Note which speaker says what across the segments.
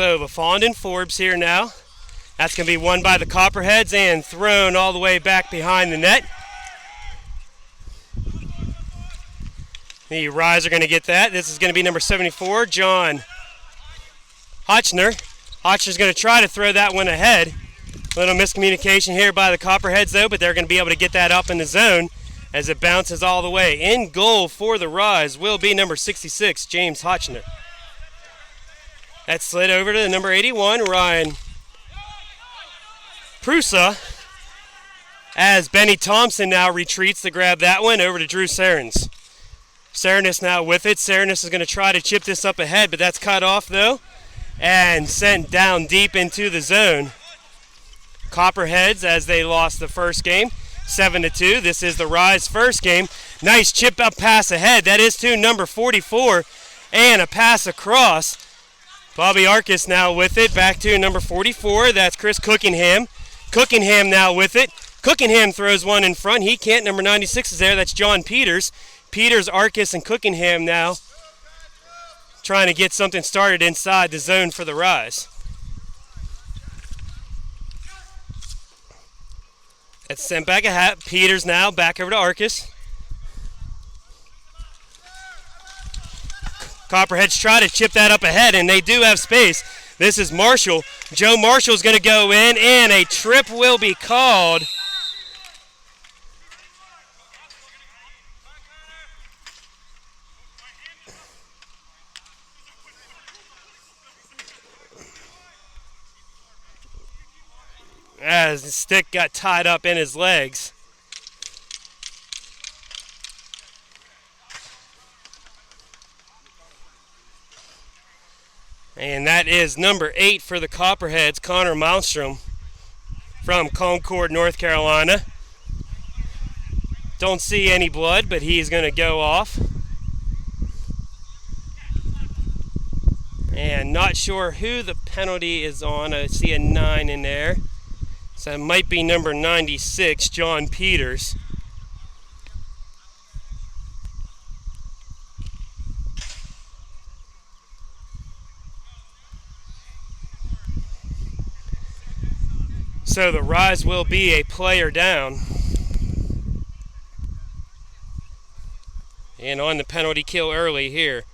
Speaker 1: So LaFond and Forbes here now. That's going to be won by the Copperheads and thrown all the way back behind the net. The Rise are going to get that. This is going to be number 74, John Hotchner. Hotchner's going to try to throw that one ahead. Little miscommunication here by the Copperheads though, but they're going to be able to get that up in the zone as it bounces all the way. In goal for the Rise will be number 66, James Hotchner. That slid over to number 81, Ryan Prusa, as Benny Thompson now retreats to grab that one over to Drew Sarens. Serenis now with it. Serenis is going to try to chip this up ahead, but that's cut off though and sent down deep into the zone. Copperheads, as they lost the first game, 7-2. This is the Rise first game. Nice chip up pass ahead. That is to number 44 and a pass across. Bobby Arcus now with it. Back to number 44. That's Chris Cookingham. Cookingham now with it. Cookingham throws one in front. He can't. Number 96 is there. That's John Peters. Peters, Arcus, and Cookingham now trying to get something started inside the zone for the Rise. That's sent back a hat. Peters now back over to Arcus. Copperheads try to chip that up ahead, and they do have space. This is Marshall. Joe Marshall's going to go in, and a trip will be called. As the stick got tied up in his legs. And that is number 8 for the Copperheads, Connor Malmstrom from Concord, North Carolina. Don't see any blood, but he's going to go off. And not sure who the penalty is on. I see a 9 in there. So it might be number 96, John Peters. So the Rise will be a player down. And on the penalty kill early here.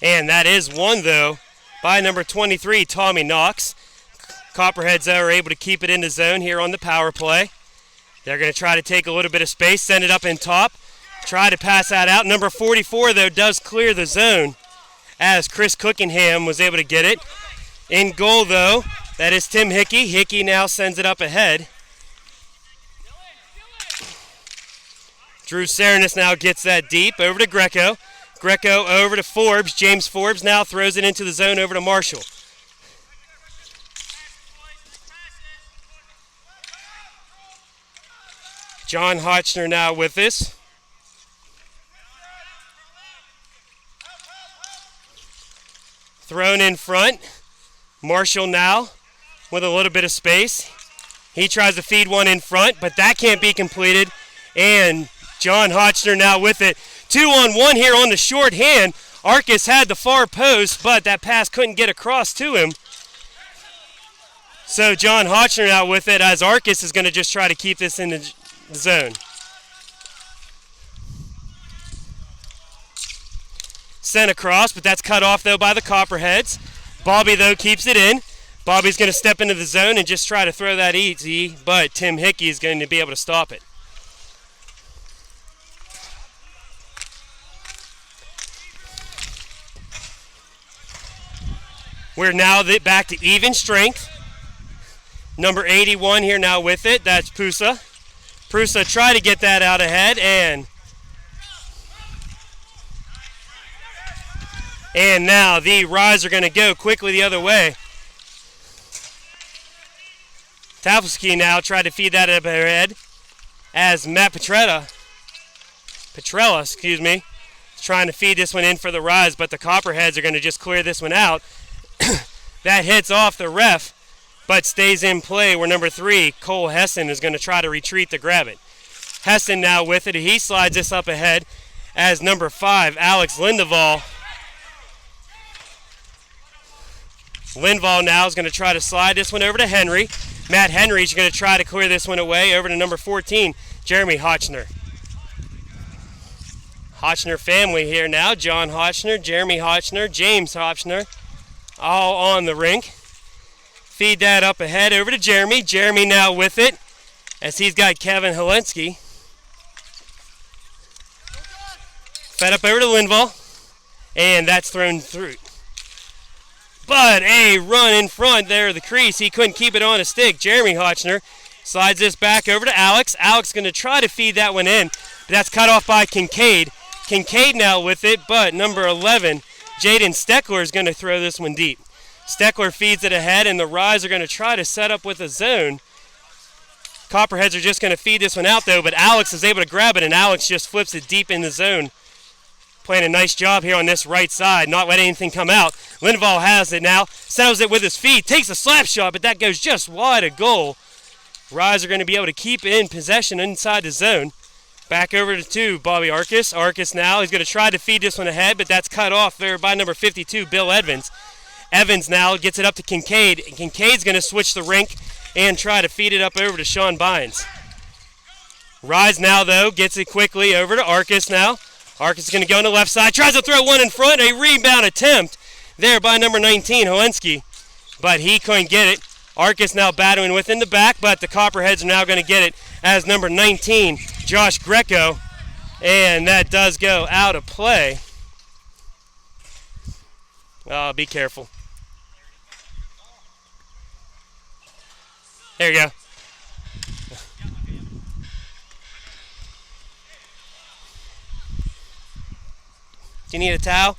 Speaker 1: And that is won, though, by number 23, Tommy Knox. Copperheads are able to keep it in the zone here on the power play. They're going to try to take a little bit of space, send it up in top, try to pass that out. Number 44, though, does clear the zone as Chris Cookingham was able to get it. In goal, though, that is Tim Hickey. Hickey now sends it up ahead. Drew Serenis now gets that deep over to Greco. Greco over to Forbes. James Forbes now throws it into the zone over to Marshall. John Hotchner now with this. Thrown in front. Marshall now with a little bit of space. He tries to feed one in front, but that can't be completed. And John Hotchner now with it. 2-on-1 here on the short hand. Arcus had the far post, but that pass couldn't get across to him. So John Hotchner now with it, as Arcus is going to just try to keep this in the zone. Sent across, but that's cut off, though, by the Copperheads. Bobby, though, keeps it in. Bobby's going to step into the zone and just try to throw that easy, but Tim Hickey is going to be able to stop it. We're now back to even strength. Number 81 here now with it. That's Prusa. Prusa tried to get that out ahead, and now the Rise are going to go quickly the other way. Tafelsky now tried to feed that up ahead as Matt Petrella, is trying to feed this one in for the Rise, but the Copperheads are going to just clear this one out. That hits off the ref, but stays in play where number 3, Cole Hessen, is going to try to retreat to grab it. Heston now with it. He slides this up ahead as number 5, Alex Lindeval. Lindeval now is going to try to slide this one over to Henry. Matt Henry's going to try to clear this one away over to number 14, Jeremy Hotchner. Hotchner family here now. John Hotchner, Jeremy Hotchner, James Hotchner, all on the rink. Feed that up ahead over to Jeremy. Jeremy now with it as he's got Kevin Helensky. Fed up over to Lindeval, and that's thrown through. But a run in front there of the crease. He couldn't keep it on a stick. Jeremy Hotchner slides this back over to Alex. Alex going to try to feed that one in, but that's cut off by Kincaid. Kincaid now with it, but number 11, Jaden Steckler, is going to throw this one deep. Steckler feeds it ahead, and the Rise are going to try to set up with a zone. Copperheads are just going to feed this one out, though, but Alex is able to grab it, and Alex just flips it deep in the zone. Playing a nice job here on this right side, not letting anything come out. Lindeval has it now, settles it with his feet, takes a slap shot, but that goes just wide of goal. Rise are going to be able to keep in possession inside the zone. Back over to Bobby Arcus. Arcus now, he's going to try to feed this one ahead, but that's cut off there by number 52, Bill Evans. Evans now gets it up to Kincaid. Kincaid's going to switch the rink and try to feed it up over to Sean Bynes. Rise now, though, gets it quickly over to Arcus now. Arcus is going to go on the left side, tries to throw one in front, a rebound attempt there by number 19, Helensky, but he couldn't get it. Arcus now battling within the back, but the Copperheads are now going to get it as number 19, Josh Greco, and that does go out of play. Oh, be careful. There you go. Do you need a towel?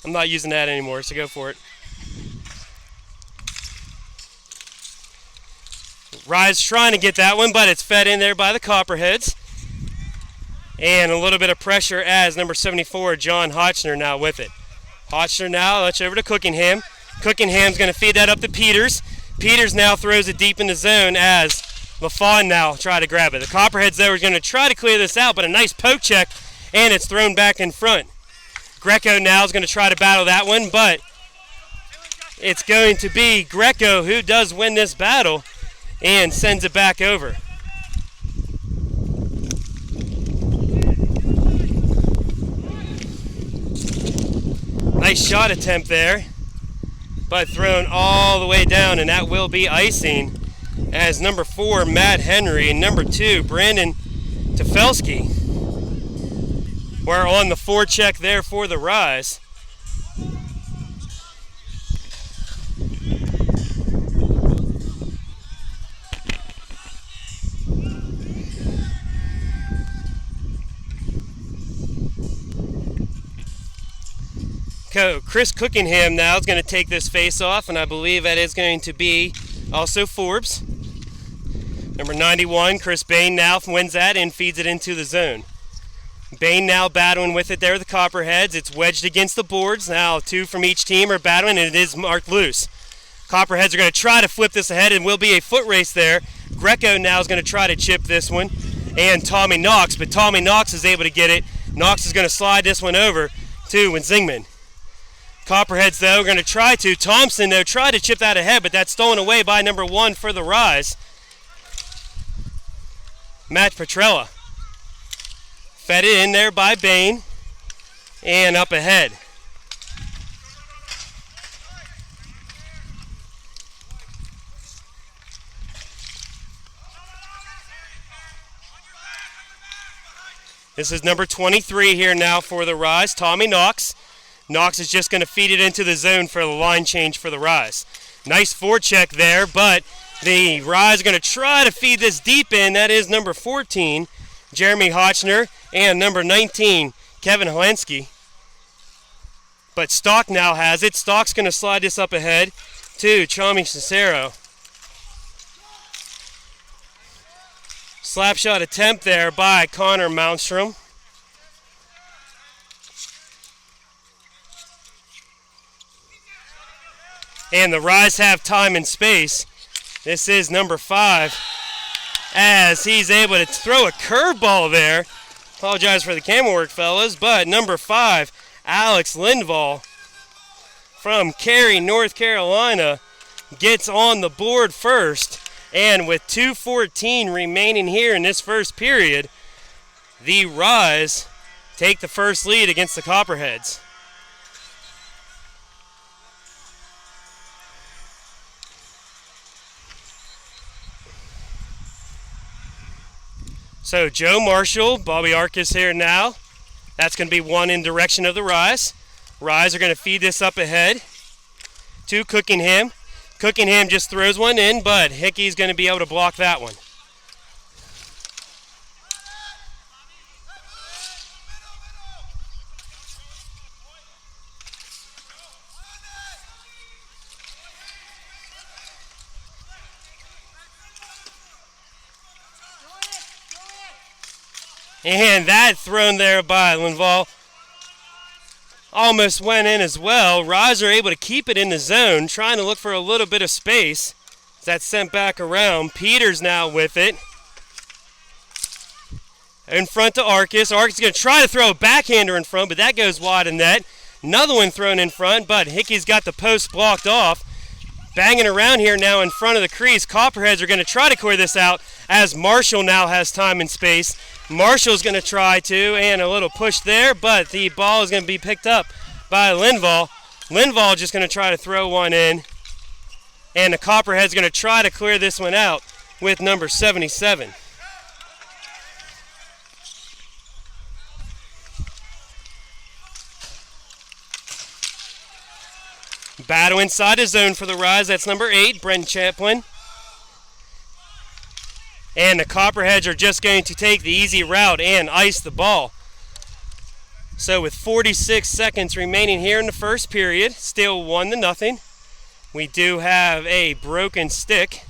Speaker 1: I'm not using that anymore, so go for it. Rise trying to get that one, but it's fed in there by the Copperheads. And a little bit of pressure as number 74, John Hotchner, now with it. Hotchner now, let's over to Cookingham. Cookingham's going to feed that up to Peters. Peters now throws it deep in the zone as LaFawn now try to grab it. The Copperheads, though, are going to try to clear this out, but a nice poke check, and it's thrown back in front. Greco now is going to try to battle that one, but it's going to be Greco who does win this battle and sends it back over. Nice shot attempt there, but thrown all the way down, and that will be icing as number 4, Matt Henry, and number 2, Brandon Tefelsky, were on the forecheck there for the Rise. Chris Cookingham now is going to take this face off, and I believe that is going to be also Forbes. Number 91, Chris Bain now wins that and feeds it into the zone. Bain now battling with it there, the Copperheads. It's wedged against the boards. Now 2 from each team are battling, and it is marked loose. Copperheads are going to try to flip this ahead, and will be a foot race there. Greco now is going to try to chip this one, and Tommy Knox, but Tommy Knox is able to get it. Knox is going to slide this one over to Zingman. Copperheads, though, are going to try to. Thompson, though, tried to chip that ahead, but that's stolen away by number 1 for the Rise, Matt Petrella. Fed it in there by Bain, and up ahead. This is number 23 here now for the Rise, Tommy Knox. Knox is just going to feed it into the zone for the line change for the Rise. Nice forecheck there, but the Rise are going to try to feed this deep in. That is number 14, Jeremy Hotchner, and number 19, Kevin Helensky. But Stock now has it. Stock's going to slide this up ahead to Chami Cicero. Slap shot attempt there by Connor Malmstrom. And the Rise have time and space This is number 5, as he's able to throw a curveball there. Apologize for the camera work, fellas, but number 5, Alex Lindvall from Cary, North Carolina, gets on the board first. And with 2:14 remaining here in this first period, the Rise take the first lead against the Copperheads. So Joe Marshall, Bobby Arcus here now. That's going to be one in direction of the Rise. Rise are going to feed this up ahead to Cookingham. Cookingham just throws one in, but Hickey's going to be able to block that one. And that thrown there by Lindvall almost went in as well. Rise are able to keep it in the zone, trying to look for a little bit of space. That's sent back around. Peters now with it. In front to Arcus. Arcus is going to try to throw a backhander in front, but that goes wide of net. Another one thrown in front, but Hickey's got the post blocked off. Banging around here now in front of the crease. Copperheads are going to try to clear this out as Marshall now has time and space. Marshall's going to try to, and a little push there, but the ball is going to be picked up by Lindvall. Lindvall just going to try to throw one in, and the Copperheads going to try to clear this one out with number 77. Battle inside the zone for the Rise. That's number 8, Brenton Champlin. And the Copperheads are just going to take the easy route and ice the ball. So with 46 seconds remaining here in the first period, still 1-0. We do have a broken stick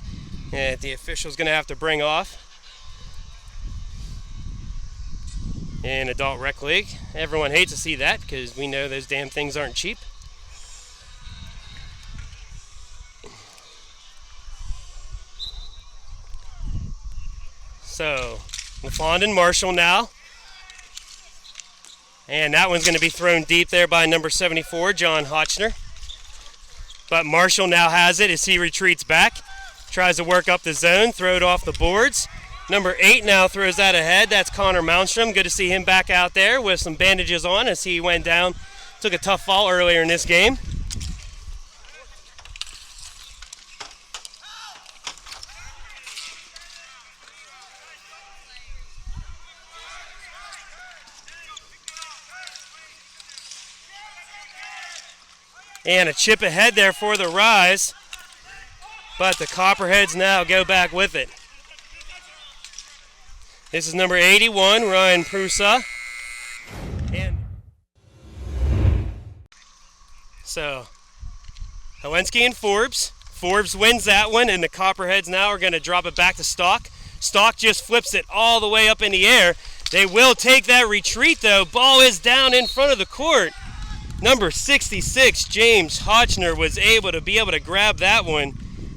Speaker 1: that the official's going to have to bring off in Adult Rec League. Everyone hates to see that because we know those damn things aren't cheap. So, LaFond and Marshall now. And that one's going to be thrown deep there by number 74, John Hotchner. But Marshall now has it as he retreats back. Tries to work up the zone, throw it off the boards. Number 8 now throws that ahead. That's Connor Malmstrom. Good to see him back out there with some bandages on as he went down. Took a tough fall earlier in this game. And a chip ahead there for the Rise. But the Copperheads now go back with it. This is number 81, Ryan Prusa. And so, Howensky and Forbes. Forbes wins that one, and the Copperheads now are going to drop it back to Stock. Stock just flips it all the way up in the air. They will take that retreat, though. Ball is down in front of the court. Number 66, James Hotchner, was able to grab that one.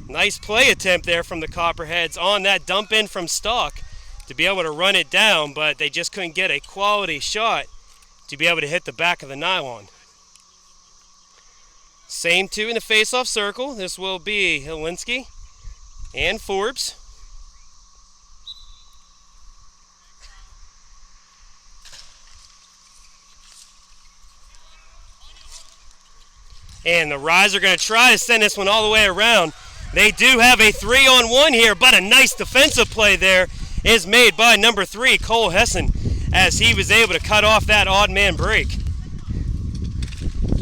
Speaker 1: Nice play attempt there from the Copperheads on that dump in from Stock to be able to run it down, but they just couldn't get a quality shot to be able to hit the back of the nylon. Same two in the face-off circle. This will be Helinski and Forbes. And the Rise are going to try to send this one all the way around. They do have a 3-on-1 here, but a nice defensive play there is made by number 3, Cole Hessen, as he was able to cut off that odd man break.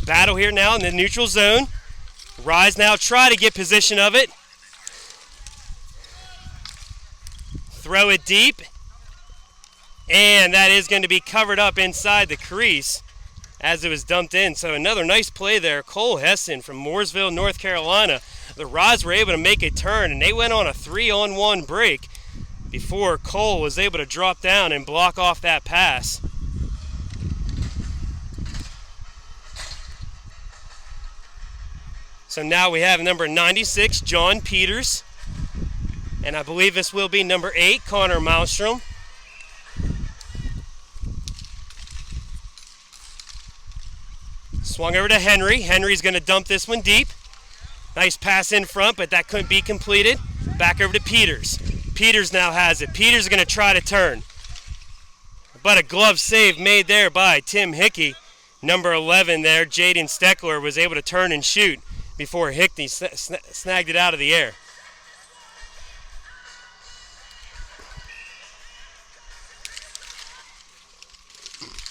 Speaker 1: Battle here now in the neutral zone. Rise now try to get position of it. Throw it deep. And that is going to be covered up inside the crease as it was dumped in. So another nice play there. Cole Hessen from Mooresville, North Carolina. The Rise were able to make a turn, and they went on a 3-on-1 break before Cole was able to drop down and block off that pass. So now we have number 96, John Peters, And I believe this will be number 8, Connor Malmstrom. Swung over to Henry. Henry's going to dump this one deep. Nice pass in front, but that couldn't be completed. Back over to Peters. Peters now has it. Peters is going to try to turn. But a glove save made there by Tim Hickey. Number 11 there, Jaden Steckler, was able to turn and shoot before Hickey snagged it out of the air.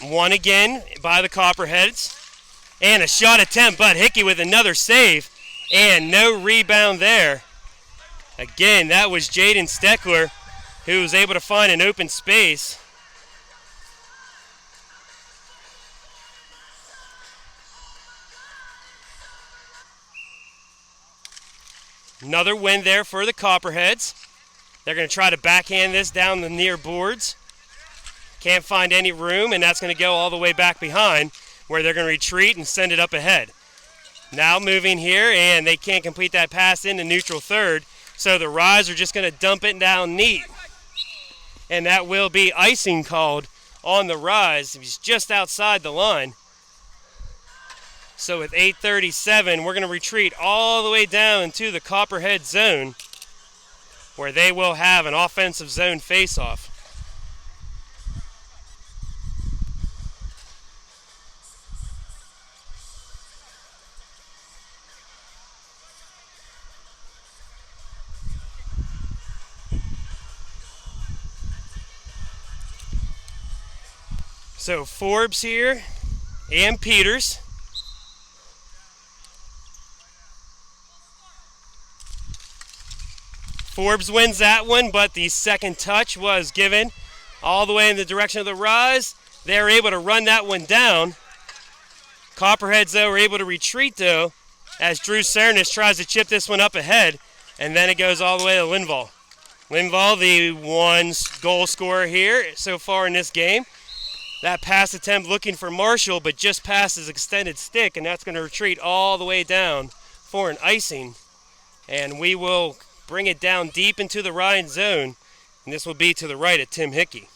Speaker 1: One again by the Copperheads. And a shot attempt, but Hickey with another save. And no rebound there. Again, that was Jaden Steckler, who was able to find an open space. Another win there for the Copperheads. They're going to try to backhand this down the near boards. Can't find any room, and that's going to go all the way back behind, where they're going to retreat and send it up ahead. Now moving here, and they can't complete that pass into neutral third, so the Rise are just going to dump it down neat. And that will be icing called on the Rise. He's just outside the line. So with 8:37, we're going to retreat all the way down into the Copperhead zone, where they will have an offensive zone face-off. So Forbes here and Peters. Forbes wins that one, but the second touch was given all the way in the direction of the Rise. They're able to run that one down. Copperheads, though, are able to retreat, though, as Drew Cernis tries to chip this one up ahead, and then it goes all the way to Lindvall. Lindvall, the one goal scorer here so far in this game. That pass attempt looking for Marshall, but just past his extended stick, and that's going to retreat all the way down for an icing. And we will bring it down deep into the Ryan zone, and this will be to the right at Tim Hickey.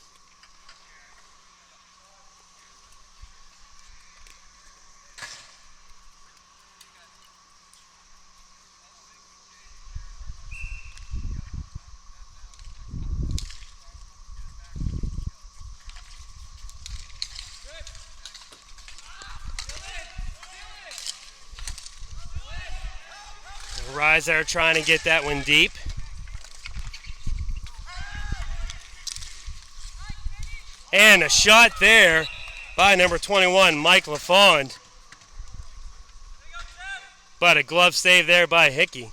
Speaker 1: Rise there trying to get that one deep. And a shot there by number 21, Mike LaFond. But a glove save there by Hickey.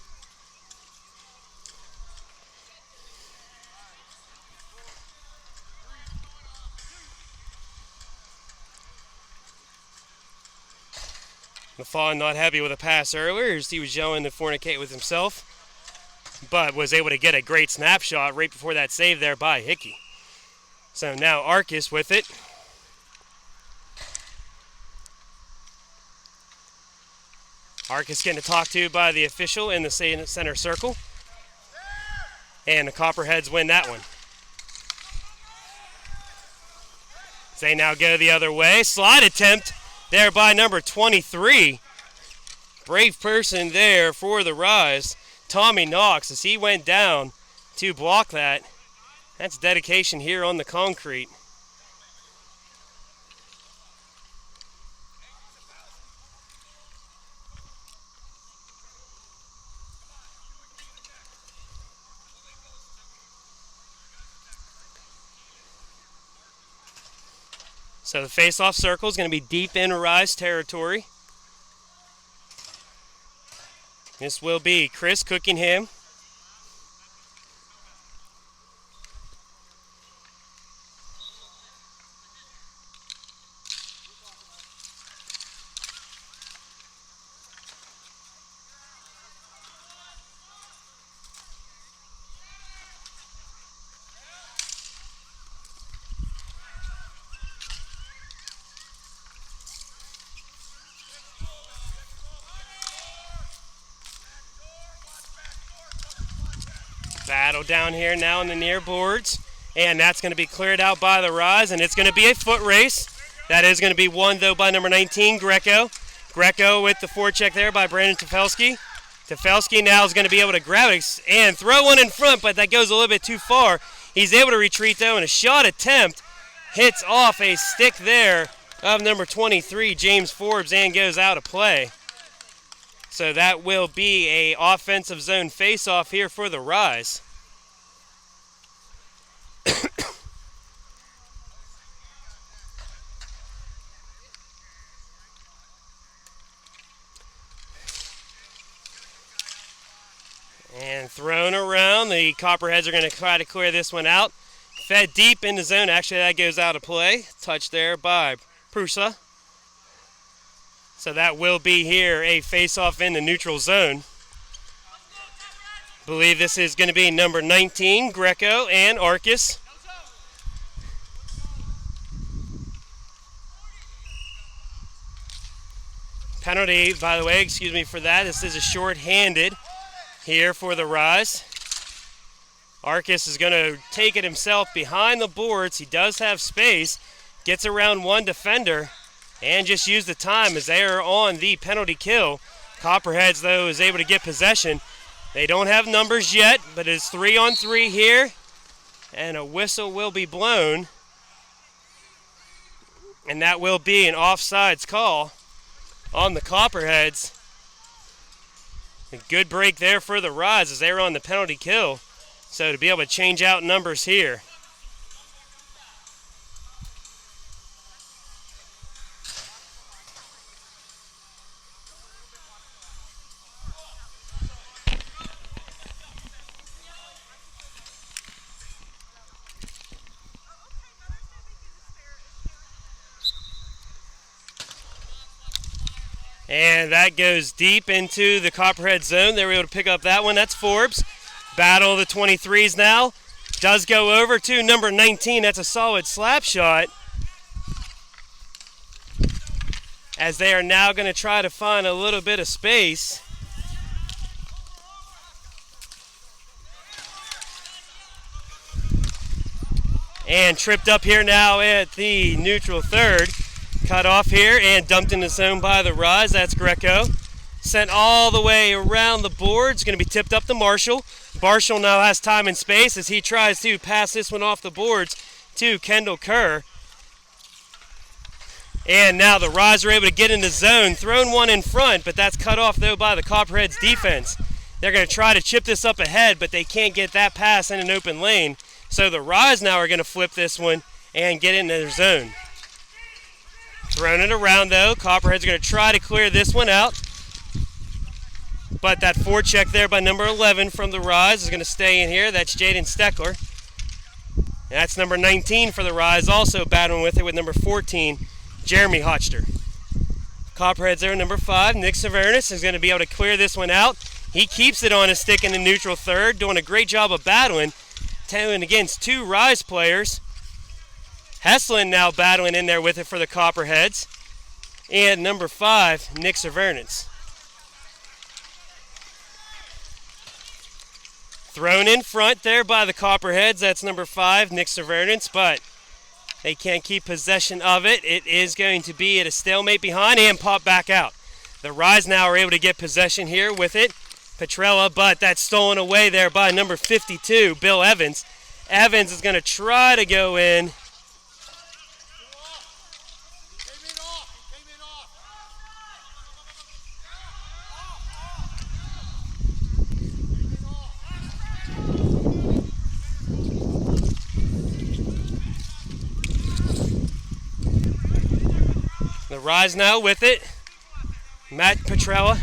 Speaker 1: LaFond not happy with a pass earlier as he was yelling to fornicate with himself, but was able to get a great snapshot right before that save there by Hickey. So now Arcus with it. Arcus getting talked to by the official in the center circle. And the Copperheads win that one. They now go the other way. Slide attempt there by number 23. Brave person there for the Rise. Tommy Knox, as he went down to block that. That's dedication here on the concrete. So the face-off circle is going to be deep in Rise territory. This will be Chris Cookingham. Battle down here now on the near boards. And that's going to be cleared out by the Rise, and it's going to be a foot race. That is going to be won, though, by number 19, Greco. Greco with the forecheck there by Brandon Tefelsky. Tefelsky now is going to be able to grab it and throw one in front, but that goes a little bit too far. He's able to retreat, though, and a shot attempt hits off a stick there of number 23, James Forbes, and goes out of play. So that will be a offensive zone face-off here for the Rise. And thrown around. The Copperheads are going to try to clear this one out. Fed deep in the zone. Actually, that goes out of play. Touch there by Prusa. So that will be here a face-off in the neutral zone. Believe this is going to be number 19, Greco, and Arcus. Penalty, by the way, excuse me for that. This is a short-handed here for the Rise. Arcus is going to take it himself behind the boards. He does have space. Gets around one defender and just use the time as they are on the penalty kill. Copperheads, though, is able to get possession. They don't have numbers yet, but it's 3-on-3 here. And a whistle will be blown. And that will be an offsides call on the Copperheads. A good break there for the Rise as they were on the penalty kill. So to be able to change out numbers here. And that goes deep into the Copperhead zone. They were able to pick up that one. That's Forbes. Battle of the 23s now. Does go over to number 19. That's a solid slap shot. As they are now going to try to find a little bit of space. And tripped up here now at the neutral third. Cut off here and dumped in the zone by the Rise. That's Greco. Sent all the way around the boards. Going to be tipped up to Marshall. Marshall now has time and space as he tries to pass this one off the boards to Kendall Kerr. And now the Rise are able to get in the zone. Thrown one in front, but that's cut off, though, by the Copperheads defense. They're going to try to chip this up ahead, but they can't get that pass in an open lane. So the Rise now are going to flip this one and get into their zone. Thrown it around, though. Copperheads are going to try to clear this one out. But that forecheck there by number 11 from the Rise is going to stay in here. That's Jaden Steckler. And that's number 19 for the Rise, also battling with it with number 14, Jeremy Hotchter. Copperheads there, number 5. Nick Severnus is going to be able to clear this one out. He keeps it on his stick in the neutral third, doing a great job of battling against 2 Rise players. Heslin now battling in there with it for the Copperheads. And number 5, Nick Severnus. Thrown in front there by the Copperheads. That's number 5, Nick Severnus, but they can't keep possession of it. It is going to be at a stalemate behind and pop back out. The Rise now are able to get possession here with it. Petrella, but that's stolen away there by number 52, Bill Evans. Evans is going to try to go in. The Rise now with it. Matt Petrella.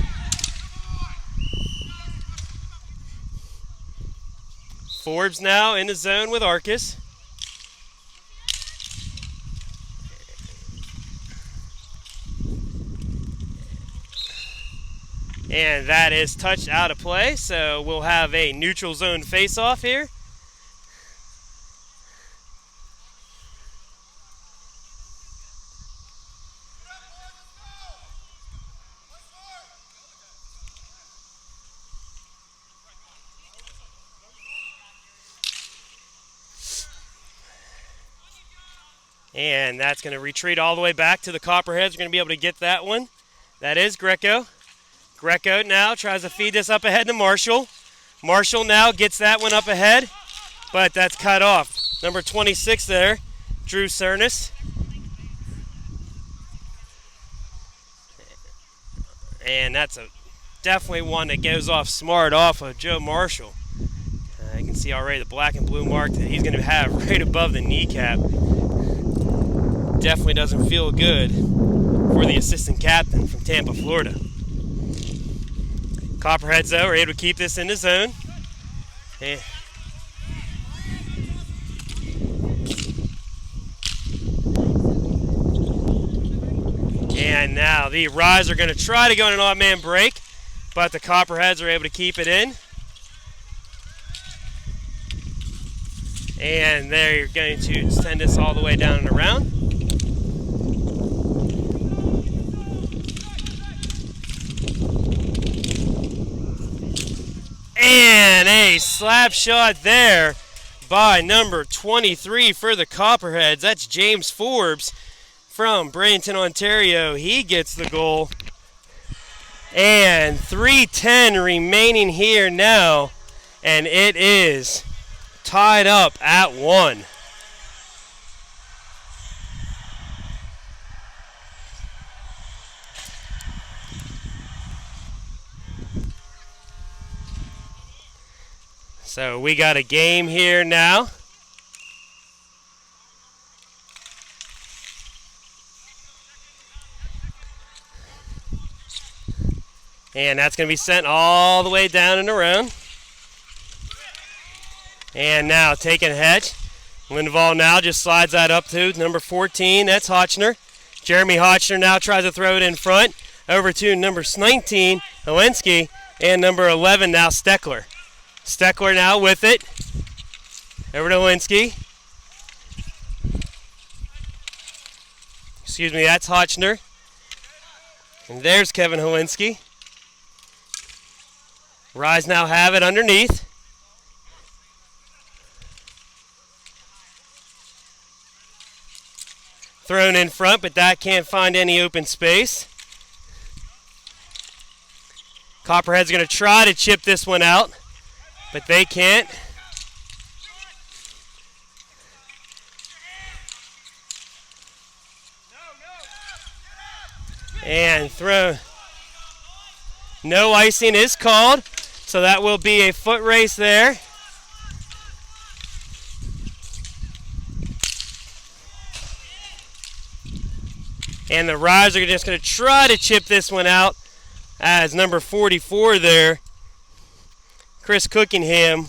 Speaker 1: Forbes now in the zone with Arcus. And that is touched out of play, so we'll have a neutral zone face-off here. And that's going to retreat all the way back to the Copperheads. We're going to be able to get that one. That is Greco. Greco now tries to feed this up ahead to Marshall. Marshall now gets that one up ahead, but that's cut off. Number 26 there, Drew Cernis. And that's definitely one that goes off smart off of Joe Marshall. You can see already the black and blue mark that he's going to have right above the kneecap. Definitely doesn't feel good for the assistant captain from Tampa, Florida. Copperheads, though, are able to keep this in the zone. And now the Rise are going to try to go on an odd man break, but the Copperheads are able to keep it in. And they're going to send this all the way down and around. And a slap shot there by number 23 for the Copperheads. That's James Forbes from Bradenton, Ontario. He gets the goal. And 3:10 remaining here now. And it is tied up at 1. So we got a game here now. And that's going to be sent all the way down and around. And now taking hedge. Lindeval now just slides that up to number 14. That's Hotchner. Jeremy Hotchner now tries to throw it in front. Over to number 19, Helensky. And number 11 now Steckler. Steckler now with it. Over to Helensky. Excuse me, that's Hotchner. And there's Kevin Helensky. Rise now have it underneath. Thrown in front, but that can't find any open space. Copperhead's going to try to chip this one out, but they can't. And throw. No icing is called, so that will be a foot race there. And the Rise are just going to try to chip this one out as number 44 there, Chris Cookingham,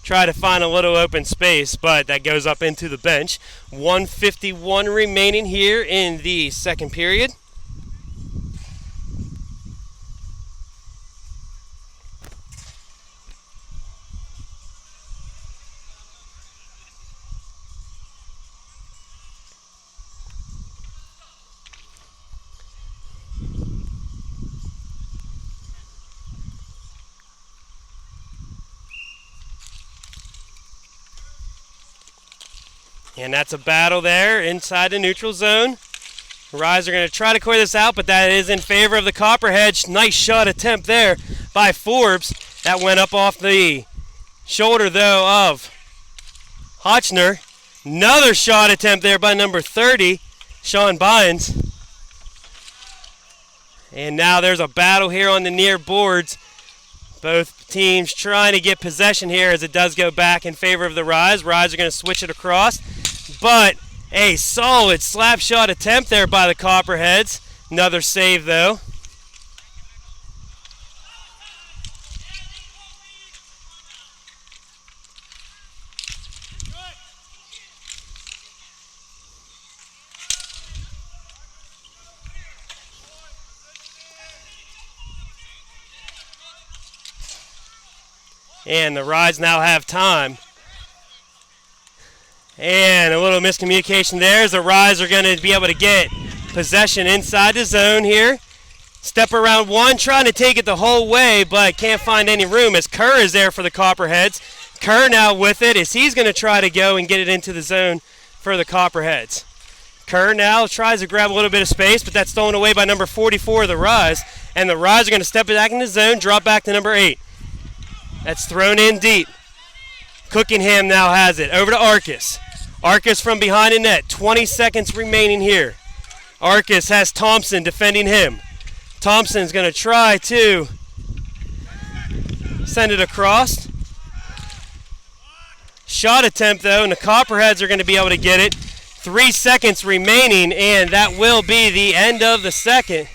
Speaker 1: try to find a little open space, but that goes up into the bench. 1:51 remaining here in the second period. And that's a battle there inside the neutral zone. Rise are going to try to clear this out, but that is in favor of the Copperheads. Nice shot attempt there by Forbes. That went up off the shoulder, though, of Hotchner. Another shot attempt there by number 30, Sean Bynes. And now there's a battle here on the near boards. Both teams trying to get possession here as it does go back in favor of the Rise. Rise are going to switch it across. But a solid slap shot attempt there by the Copperheads. Another save, though. And the Rise now have time. And a little miscommunication there as the Rise are going to be able to get possession inside the zone here. Step around one, trying to take it the whole way, but can't find any room as Kerr is there for the Copperheads. Kerr now with it as he's going to try to go and get it into the zone for the Copperheads. Kerr now tries to grab a little bit of space, but that's stolen away by number 44 of the Rise. And the Rise are going to step it back in the zone, drop back to number 8. That's thrown in deep. Cookingham now has it. Over to Arcus. Arcus from behind the net. 20 seconds remaining here. Arcus has Thompson defending him. Thompson's going to try to send it across. Shot attempt, though, and the Copperheads are going to be able to get it. 3 seconds remaining, and that will be the end of the second.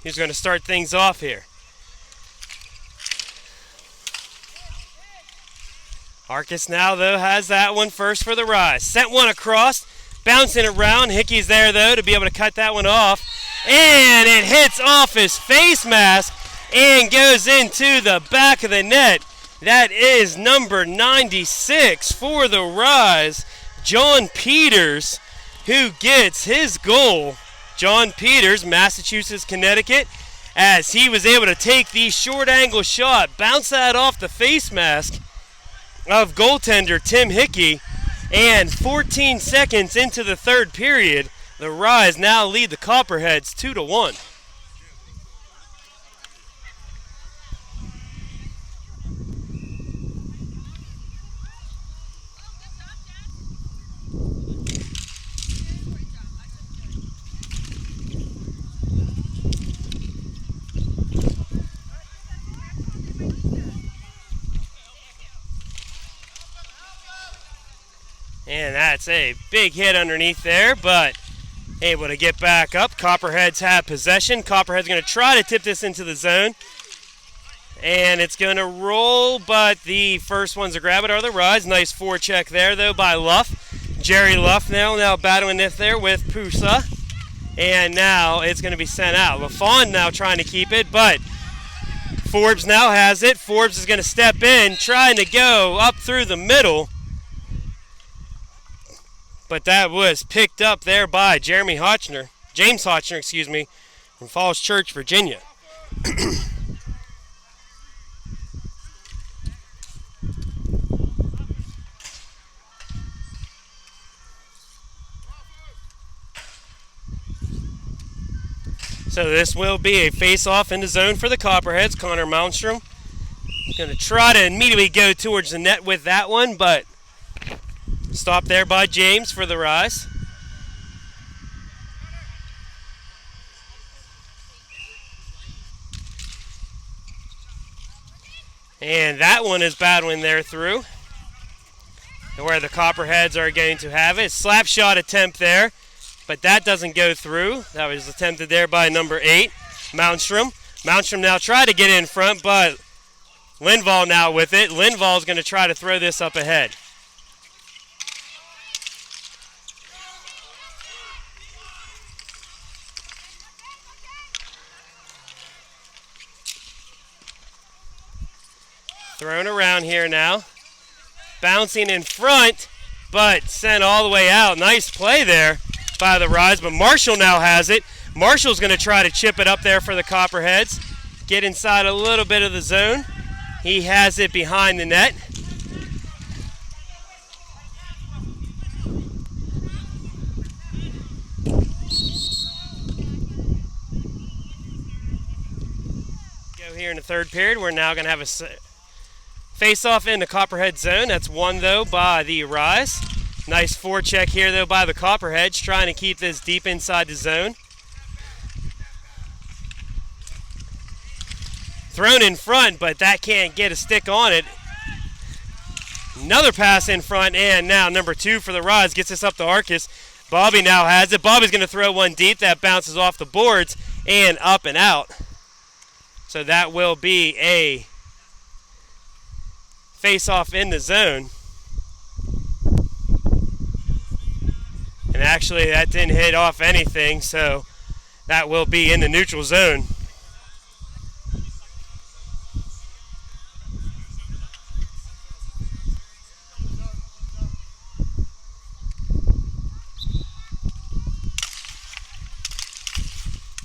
Speaker 1: He's going to start things off here. Arcus now, though, has that one first for the Rise. Sent one across, bouncing around. Hickey's there, though, to be able to cut that one off. And it hits off his face mask and goes into the back of the net. That is number 96 for the Rise, John Peters, who gets his goal. John Peters, Massachusetts, Connecticut, as he was able to take the short angle shot, bounce that off the face mask of goaltender Tim Hickey, and 14 seconds into the third period, the Rise now lead the Copperheads 2-1. And that's a big hit underneath there, but able to get back up. Copperheads have possession. Copperheads going to try to tip this into the zone. And it's going to roll, but the first ones to grab it are the Rise. Nice forecheck there, though, by Luff. Jerry Luff now battling it there with Pusa. And now it's going to be sent out. LaFawn now trying to keep it, but Forbes now has it. Forbes is going to step in, trying to go up through the middle. But that was picked up there by James Hotchner, from Falls Church, Virginia. So this will be a face-off in the zone for the Copperheads. Connor Malmstrom going to try to immediately go towards the net with that one, but stopped there by James for the Rise. And that one is battling there through. And where the Copperheads are going to have it. Slap shot attempt there, but that doesn't go through. That was attempted there by number 8, Malmstrom. Malmstrom now tried to get in front, but Lindvall now with it. Lindvall's going to try to throw this up ahead. Thrown around here now. Bouncing in front, but sent all the way out. Nice play there by the Rise, but Marshall now has it. Marshall's going to try to chip it up there for the Copperheads. Get inside a little bit of the zone. He has it behind the net. Go here in the third period. We're now going to have a face-off in the Copperhead zone. That's won, though, by the Rise. Nice forecheck here, though, by the Copperheads, trying to keep this deep inside the zone. Thrown in front, but that can't get a stick on it. Another pass in front, and now number 2 for the Rise gets this up to Arcus. Bobby now has it. Bobby's going to throw one deep. That bounces off the boards and up and out. So that will be a face-off in the zone. And actually that didn't hit off anything, so that will be in the neutral zone.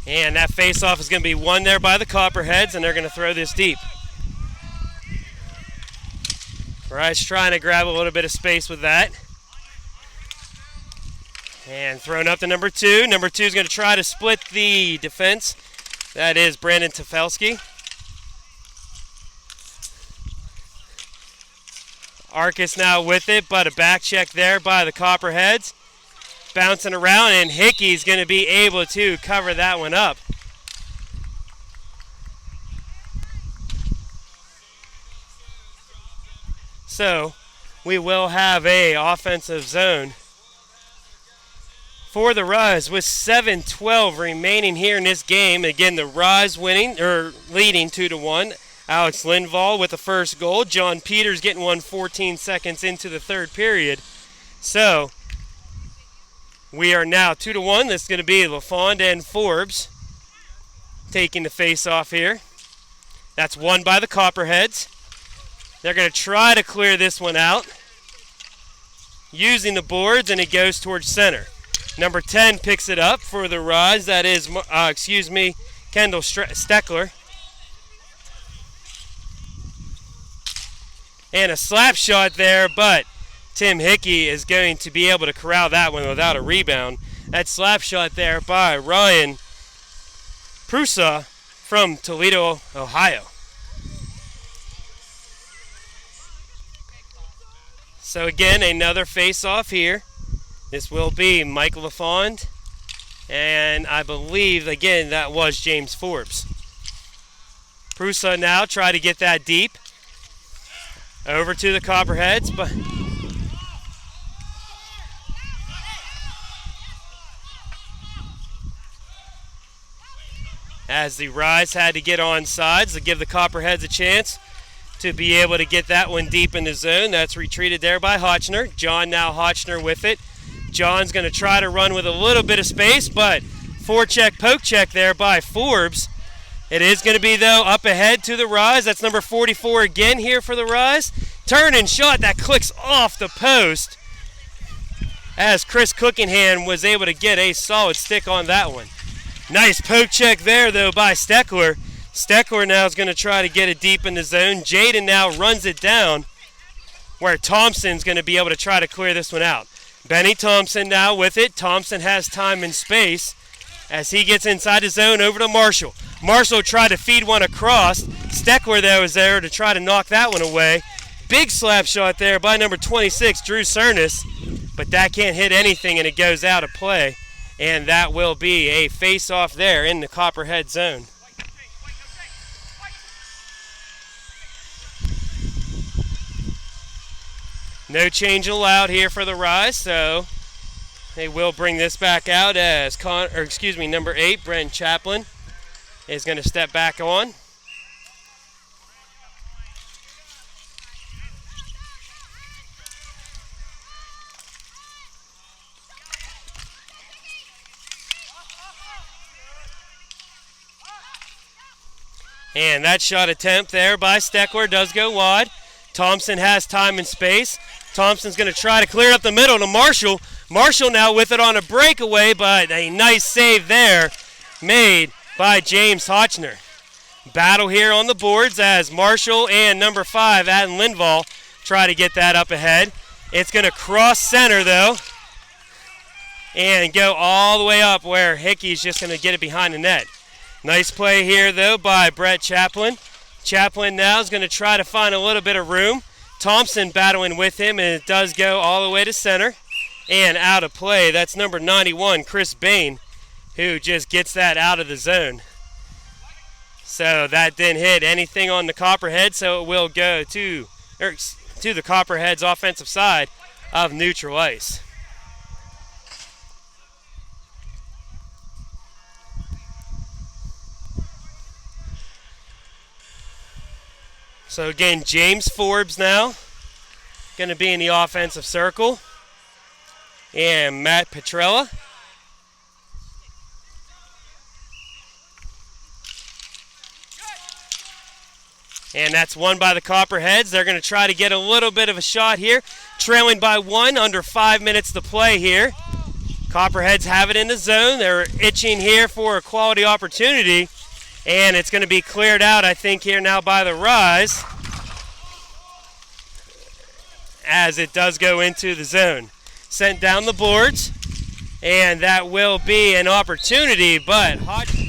Speaker 1: And that face-off is going to be won there by the Copperheads, and they're going to throw this deep. Rise trying to grab a little bit of space with that. And thrown up to number 2. Number 2 is going to try to split the defense. That is Brandon Tefelsky. Arcus now with it, but a back check there by the Copperheads. Bouncing around, and Hickey's going to be able to cover that one up. So we will have a offensive zone for the Rise with 7:12 remaining here in this game. Again, the Rise leading 2-1. Alex Lindvall with the first goal. John Peters getting one 14 seconds into the third period. So we are now 2-1. This is going to be LaFond and Forbes taking the face-off here. That's won by the Copperheads. They're going to try to clear this one out using the boards, and it goes towards center. Number 10 picks it up for the Rise. That is, Kendall Steckler. And a slap shot there, but Tim Hickey is going to be able to corral that one without a rebound. That slap shot there by Ryan Prusa from Toledo, Ohio. So again, another face-off here. This will be Mike LaFond, and I believe, again, that was James Forbes. Prusa now try to get that deep. Over to the Copperheads, but as the Rise had to get on sides to give the Copperheads a chance to be able to get that one deep in the zone. That's retreated there by Hotchner. John now Hotchner with it. John's going to try to run with a little bit of space, but forecheck, poke check there by Forbes. It is going to be, though, up ahead to the Rise. That's number 44 again here for the Rise. Turn and shot that clicks off the post as Chris Cookingham was able to get a solid stick on that one. Nice poke check there, though, by Steckler. Steckler now is going to try to get it deep in the zone. Jaden now runs it down where Thompson's going to be able to try to clear this one out. Benny Thompson now with it. Thompson has time and space as he gets inside the zone over to Marshall. Marshall tried to feed one across. Steckler, though, is there to try to knock that one away. Big slap shot there by number 26, Drew Cernis, but that can't hit anything and it goes out of play. And that will be a face-off there in the Copperhead zone. No change allowed here for the Rise, so they will bring this back out as number 8, Brent Chaplin, is going to step back on. And that shot attempt there by Steckler does go wide. Thompson has time and space. Thompson's going to try to clear up the middle to Marshall. Marshall now with it on a breakaway, but a nice save there made by James Hotchner. Battle here on the boards as Marshall and number 5, Adam Lindvall, try to get that up ahead. It's going to cross center, though, and go all the way up where Hickey's just going to get it behind the net. Nice play here, though, by Brett Chaplin. Chaplin now is going to try to find a little bit of room. Thompson battling with him, and it does go all the way to center and out of play. That's number 91, Chris Bain, who just gets that out of the zone. So that didn't hit anything on the Copperhead, so it will go to the Copperhead's offensive side of neutral ice. So again, James Forbes now going to be in the offensive circle. And Matt Petrella. And that's won by the Copperheads. They're going to try to get a little bit of a shot here. Trailing by 1, under 5 minutes to play here. Copperheads have it in the zone. They're itching here for a quality opportunity. And it's going to be cleared out, I think, here now by the Rise. as it does go into the zone. Sent down the boards, and that will be an opportunity, but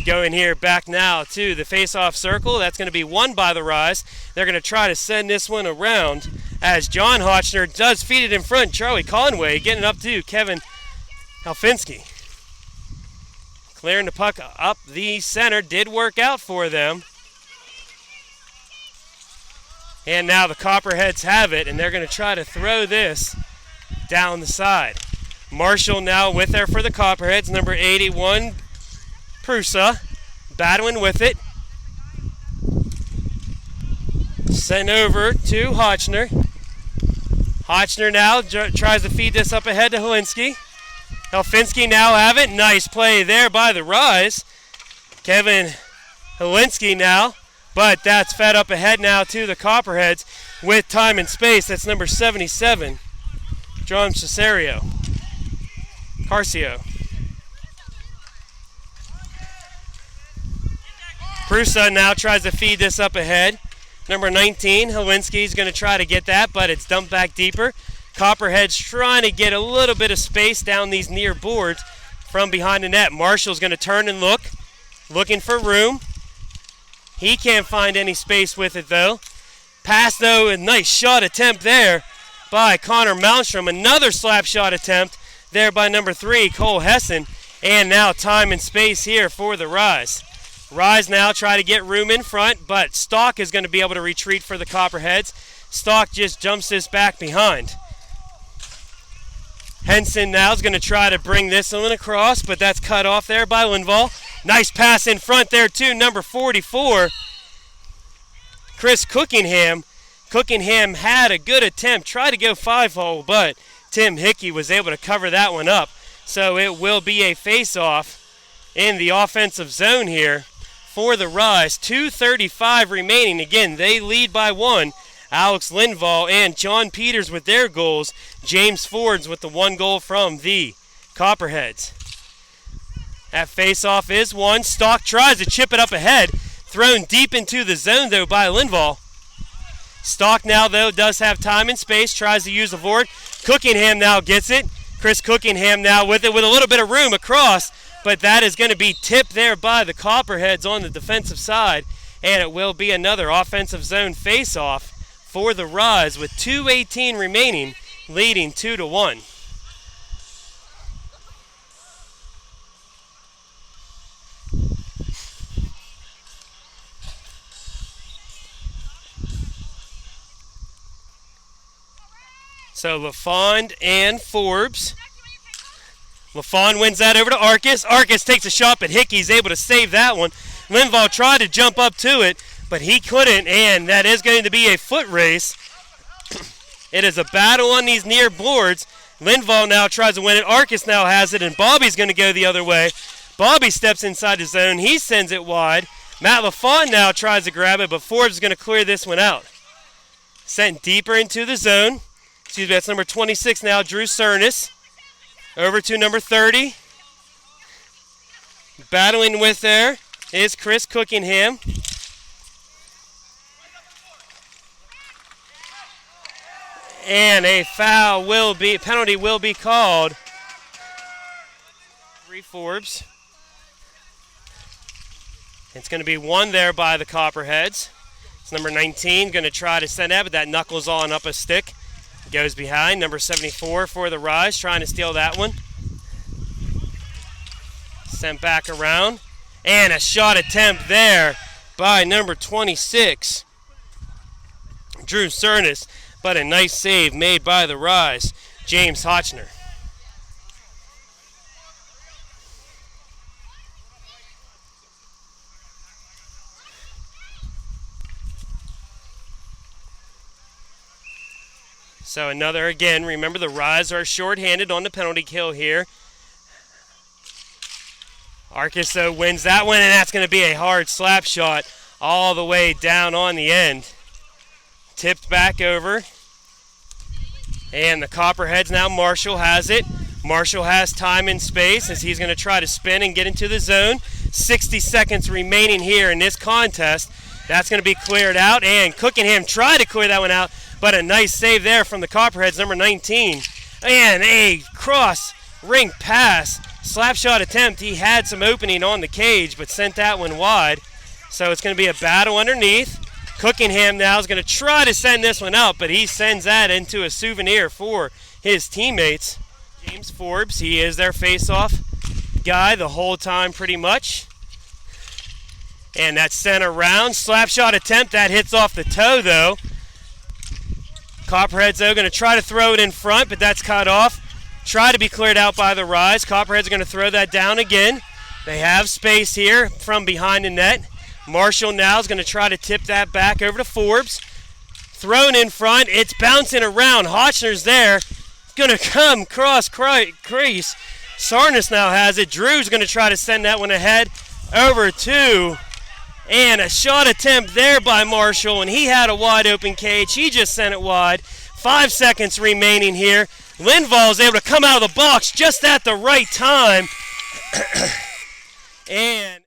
Speaker 1: going here back now to the face-off circle. That's going to be won by the Rise. They're going to try to send this one around as John Hotchner does feed it in front. Charlie Conway getting up to Kevin Halfinski. Clearing the puck up the center. Did work out for them. And now the Copperheads have it, and they're going to try to throw this down the side. Marshall now with there for the Copperheads. Number 81, Prusa, battling with it. Sent over to Hotchner. Hotchner now tries to feed this up ahead to Helinski. Halfinski now have it. Nice play there by the Rise. Kevin Helinski now. But that's fed up ahead now to the Copperheads with time and space. That's number 77, John Carcio. Prusa now tries to feed this up ahead. Number 19, Helinski's going to try to get that, but it's dumped back deeper. Copperheads trying to get a little bit of space down these near boards from behind the net. Marshall's going to turn and look, looking for room. He can't find any space with it, though. Pass, though, a nice shot attempt there by Connor Malmstrom. Another slap shot attempt there by number 3, Cole Hessen. And now time and space here for the Rise. Rise now try to get room in front, but Stock is going to be able to retreat for the Copperheads. Stock just jumps this back behind. Henson now is going to try to bring this one across, but that's cut off there by Lindvall. Nice pass in front there, too, number 44, Chris Cookingham. Cookingham had a good attempt, tried to go 5-hole, but Tim Hickey was able to cover that one up. So it will be a face-off in the offensive zone here for the Rise. 2:35 remaining. Again, they lead by 1. Alex Lindvall and John Peters with their goals. James Fords with the 1 goal from the Copperheads. That face-off is won. Stock tries to chip it up ahead. Thrown deep into the zone, though, by Lindvall. Stock now, though, does have time and space. Tries to use a board. Cookingham now gets it. Chris Cookingham now with it with a little bit of room across. But that is going to be tipped there by the Copperheads on the defensive side. And it will be another offensive zone face-off for the Rise with 2:18 remaining, leading 2-1. So LaFond and Forbes. LaFond wins that over to Arcus. Arcus takes a shot, but Hickey's able to save that one. Lindvall tried to jump up to it, but he couldn't, and that is going to be a foot race. It is a battle on these near boards. Lindvall now tries to win it. Arcus now has it, and Bobby's going to go the other way. Bobby steps inside the zone. He sends it wide. Matt LaFond now tries to grab it, but Forbes is going to clear this one out. Sent deeper into the zone. Excuse me, that's number 26 now, Drew Cernis. Over to number 30. Battling with there is Chris Cookingham. And a penalty will be called. 3 Forbes. It's going to be 1 there by the Copperheads. It's number 19, going to try to send that, but that knuckles on up a stick. Goes behind. Number 74 for the Rise, trying to steal that one. Sent back around. And a shot attempt there by number 26, Drew Cernis. But a nice save made by the Rise, James Hotchner. So another, again, remember the Rise are shorthanded on the penalty kill here. Arcus, though, wins that one, and that's going to be a hard slap shot all the way down on the end. Tipped back over. And the Copperheads now, Marshall has it. Marshall has time and space as he's going to try to spin and get into the zone. 60 seconds remaining here in this contest. That's going to be cleared out, and Cookingham tried to clear that one out, but a nice save there from the Copperheads, number 19. And a cross ring pass, slap shot attempt. He had some opening on the cage, but sent that one wide. So it's going to be a battle underneath. Cookingham now is going to try to send this one out, but he sends that into a souvenir for his teammates. James Forbes, he is their face-off guy the whole time pretty much. And that center round, slap shot attempt, that hits off the toe though. Copperheads though going to try to throw it in front, but that's cut off. Try to be cleared out by the Rise. Copperheads are going to throw that down again. They have space here from behind the net. Marshall now is going to try to tip that back over to Forbes. Thrown in front. It's bouncing around. Hotchner's there. Going to come cross crease. Sarnas now has it. Drew's going to try to send that one ahead over to. And a shot attempt there by Marshall, and he had a wide open cage. He just sent it wide. 5 seconds remaining here. Lindvall is able to come out of the box just at the right time. And